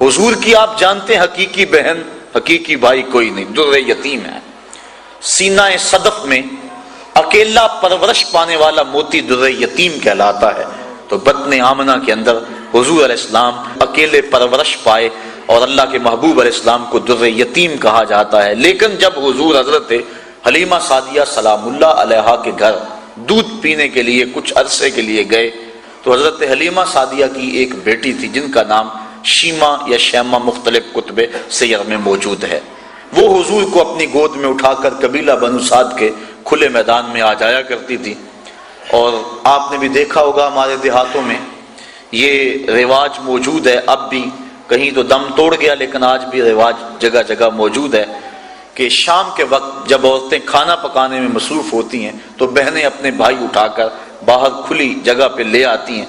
حضور کی آپ جانتے ہیں حقیقی بہن حقیقی بھائی کوئی نہیں، در یتیم ہے۔ سینہ صدف میں اکیلا پرورش پانے والا موتی در یتیم کہلاتا ہے، تو بطن آمنہ کے اندر حضور علیہ السلام اکیلے پرورش پائے اور اللہ کے محبوب علیہ السلام کو در یتیم کہا جاتا ہے۔ لیکن جب حضور حضرت حلیمہ سعدیہ سلام اللہ علیہا کے گھر دودھ پینے کے لیے کچھ عرصے کے لیے گئے تو حضرت حلیمہ سعدیہ کی ایک بیٹی تھی جن کا نام شیمہ یا شیمہ مختلف کتب سیر میں موجود ہے، وہ حضور کو اپنی گود میں اٹھا کر قبیلہ بنو سعد کے کھلے میدان میں آ جایا کرتی تھی۔ اور آپ نے بھی دیکھا ہوگا ہمارے دیہاتوں میں یہ رواج موجود ہے، اب بھی کہیں تو دم توڑ گیا لیکن آج بھی رواج جگہ جگہ موجود ہے کہ شام کے وقت جب عورتیں کھانا پکانے میں مصروف ہوتی ہیں تو بہنیں اپنے بھائی اٹھا کر باہر کھلی جگہ پہ لے آتی ہیں،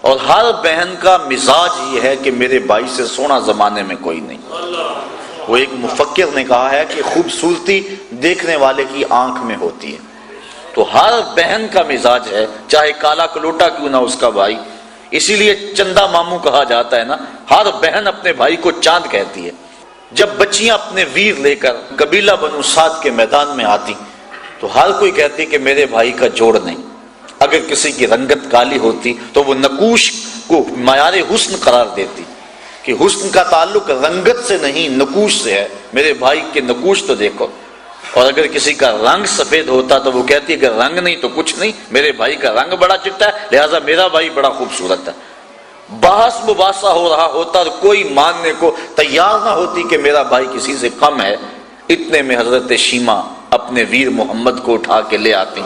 اور ہر بہن کا مزاج یہ ہے کہ میرے بھائی سے سونا زمانے میں کوئی نہیں۔ وہ ایک مفکر نے کہا ہے کہ خوبصورتی دیکھنے والے کی آنکھ میں ہوتی ہے، تو ہر بہن کا مزاج ہے چاہے کالا کلوٹا کیوں نہ اس کا بھائی، اسی لیے چندہ ماموں کہا جاتا ہے نا، ہر بہن اپنے بھائی کو چاند کہتی ہے۔ جب بچیاں اپنے ویر لے کر قبیلہ بنو سعد کے میدان میں آتی تو ہر کوئی کہتی کہ میرے بھائی کا جوڑ نہیں۔ اگر کسی کی رنگت کالی ہوتی تو وہ نقوش کو معیار حسن قرار دیتی کہ حسن کا تعلق رنگت سے نہیں نقوش سے ہے، میرے بھائی کے نقوش تو دیکھو۔ اور اگر کسی کا رنگ سفید ہوتا تو وہ کہتی کہ رنگ نہیں تو کچھ نہیں، میرے بھائی کا رنگ بڑا چٹا ہے لہٰذا میرا بھائی بڑا خوبصورت ہے۔ بحث مباحثہ ہو رہا ہوتا اور کوئی ماننے کو تیار نہ ہوتی کہ میرا بھائی کسی سے کم ہے، اتنے میں حضرت شیمہ اپنے ویر محمد کو اٹھا کے لے آتی،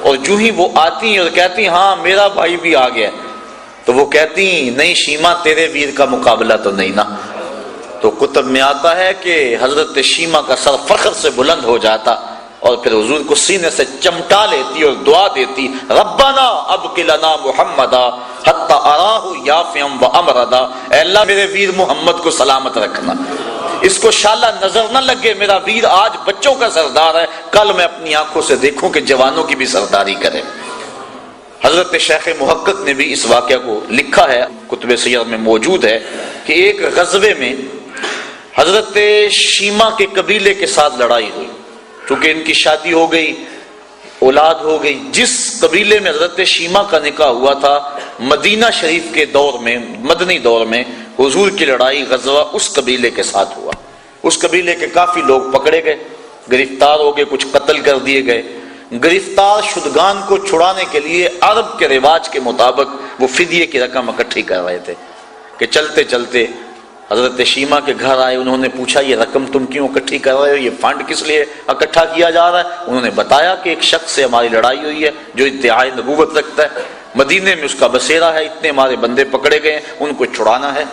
اور جو ہی وہ آتی اور کہتی ہاں میرا بھائی بھی آ گیا، تو وہ کہتی نہیں شیمہ تیرے ویر کا مقابلہ تو نہیں نا۔ تو کتب میں آتا ہے کہ حضرت شیمہ کا سر فخر سے بلند ہو جاتا اور پھر حضور کو سینے سے چمٹا لیتی اور دعا دیتی، ربنا ابقِ لنا محمدا حتی اراہ یافعا وامردا، اے اللہ میرے ویر محمد کو سلامت رکھنا، اس کو شالا نظر نہ لگے، میرا ویر آج بچوں کا سردار ہے، کل میں اپنی آنکھوں سے دیکھوں کہ جوانوں کی بھی سرداری کرے۔ حضرت شیخ محقق نے بھی اس واقعہ کو لکھا ہے، کتب سیر میں موجود ہے کہ ایک غزوے میں حضرت شیمہ کے قبیلے کے ساتھ لڑائی ہوئی، چونکہ ان کی شادی ہو گئی، اولاد ہو گئی۔ جس قبیلے میں حضرت شیمہ کا نکاح ہوا تھا مدینہ شریف کے دور میں، مدنی دور میں حضور کی لڑائی غزوہ اس قبیلے کے ساتھ ہوا۔ اس قبیلے کے کافی لوگ پکڑے گئے، گرفتار ہو گئے، کچھ قتل کر دیے گئے۔ گرفتار شدگان کو چھڑانے کے لیے عرب کے رواج کے مطابق وہ فدیے کی رقم اکٹھی کر رہے تھے کہ چلتے چلتے حضرت شیمہ کے گھر آئے، انہوں نے پوچھا یہ رقم تم کیوں اکٹھی کر رہے ہو، یہ فنڈ کس لیے اکٹھا کیا جا رہا ہے؟ انہوں نے بتایا کہ ایک شخص سے ہماری لڑائی ہوئی ہے جو ادعائے نبوت رکھتا ہے، مدینے میں اس کا بسیرا ہے، اتنے ہمارے بندے پکڑے گئے ہیں، ان کو چھڑانا ہے۔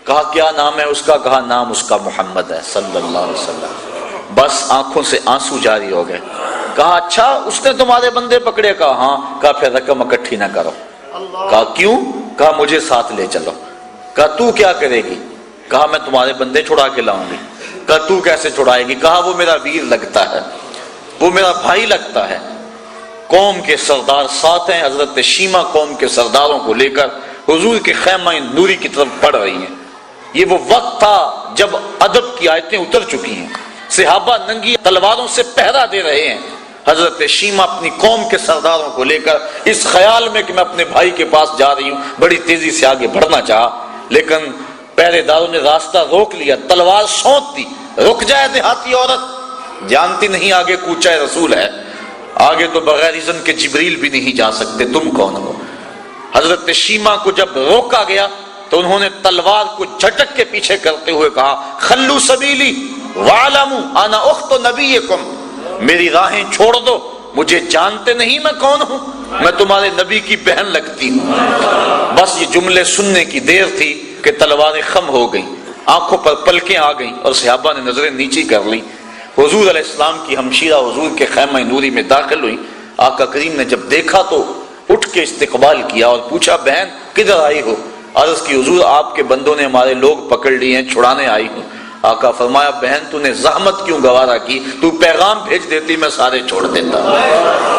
کہا کیا نام ہے اس کا؟ کہا نام اس کا محمد ہے صلی اللہ علیہ وسلم۔ بس آنکھوں سے آنسو جاری ہو گئے۔ کہا اچھا اس نے تمہارے بندے پکڑے؟ کہا ہاں۔ کہا پھر رقم اکٹھی نہ کرو۔ کہا کیوں؟ کہا مجھے ساتھ لے چلو۔ کہا تو کیا کرے گی؟ کہا میں تمہارے بندے چھڑا کے لاؤں گی۔ کہا تو کیسے چھڑائے گی؟ کہا وہ میرا ویر لگتا ہے، وہ میرا بھائی لگتا ہے۔ قوم کے سردار ساتھ ہیں، حضرت شیمہ قوم کے سرداروں کو لے کر حضور کے خیمہ نوری کی طرف بڑھ رہی ہیں۔ یہ وہ وقت تھا جب ادب کی آیتیں اتر چکی ہیں، صحابہ ننگی تلواروں سے پہرا دے رہے ہیں۔ حضرت شیمہ اپنی قوم کے سرداروں کو لے کر اس خیال میں کہ میں اپنے بھائی کے پاس جا رہی ہوں بڑی تیزی سے آگے بڑھنا چاہا، لیکن پہرے داروں نے راستہ روک لیا، تلوار سونت دی۔ رک جائے دیہاتی عورت، جانتی نہیں آگے کوچہ رسول ہے، آگے تو بغیر اذن کے جبریل بھی نہیں جا سکتے، تم کون ہو؟ حضرت شیمہ کو جب روکا گیا تو انہوں نے تلوار کو جھٹک کے پیچھے کرتے ہوئے کہا خلو سبیلی وَعْلَمُوا انا اخت نبیکم، میری راہیں چھوڑ دو، مجھے جانتے نہیں میں کون ہوں، میں تمہارے نبی کی بہن لگتی ہوں۔ بس یہ جملے سننے کی دیر تھی کہ تلواریں خم ہو گئیں، آنکھوں پر پلکیں آ گئیں اور صحابہ نے نظریں نیچی کر لیں۔ حضور علیہ السلام کی ہمشیرہ حضور کے خیمہ نوری میں داخل ہوئی۔ آقا کریم نے جب دیکھا تو اٹھ کے استقبال کیا اور پوچھا بہن کدھر آئی ہو؟ عرض کی حضور آپ کے بندوں نے ہمارے لوگ پکڑ لیے ہیں، چھڑانے آئی ہوں۔ آقا فرمایا بہن تو نے زحمت کیوں گوارا کی، تو پیغام بھیج دیتی میں سارے چھوڑ دیتا۔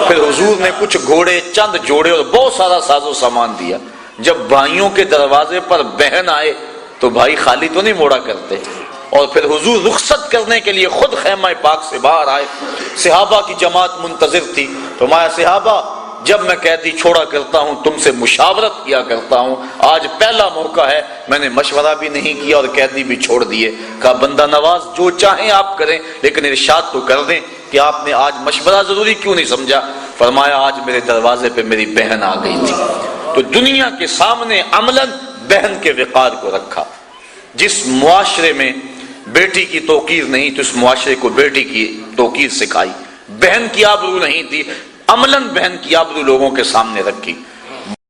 پھر حضور نے کچھ گھوڑے، چند جوڑے اور بہت سارا ساز و سامان دیا۔ جب بھائیوں کے دروازے پر بہن آئے تو بھائی خالی تو نہیں موڑا کرتے. اور پھر حضور رخصت کرنے کے لیے خود خیمہ پاک سے باہر آئے. صحابہ کی جماعت منتظر تھی. فرمایا صحابہ جب میں قیدی چھوڑا کرتا ہوں تم سے مشاورت کیا کرتا ہوں, آج پہلا موقع ہے میں نے مشورہ بھی نہیں کیا اور قیدی بھی چھوڑ دیے. کہا بندہ نواز جو چاہیں آپ کریں لیکن ارشاد تو کر دیں کہ آپ نے آج مشورہ ضروری کیوں نہیں سمجھا. فرمایا آج میرے دروازے پہ میری بہن آ گئی تھی. تو دنیا کے سامنے عملاً بہن کے وقار کو رکھا. جس معاشرے میں بیٹی کی توقیر نہیں تو اس معاشرے کو بیٹی کی توقیر سکھائی. بہن کی آبرو نہیں تھی, عملاً بہن کی آبرو لوگوں کے سامنے رکھی.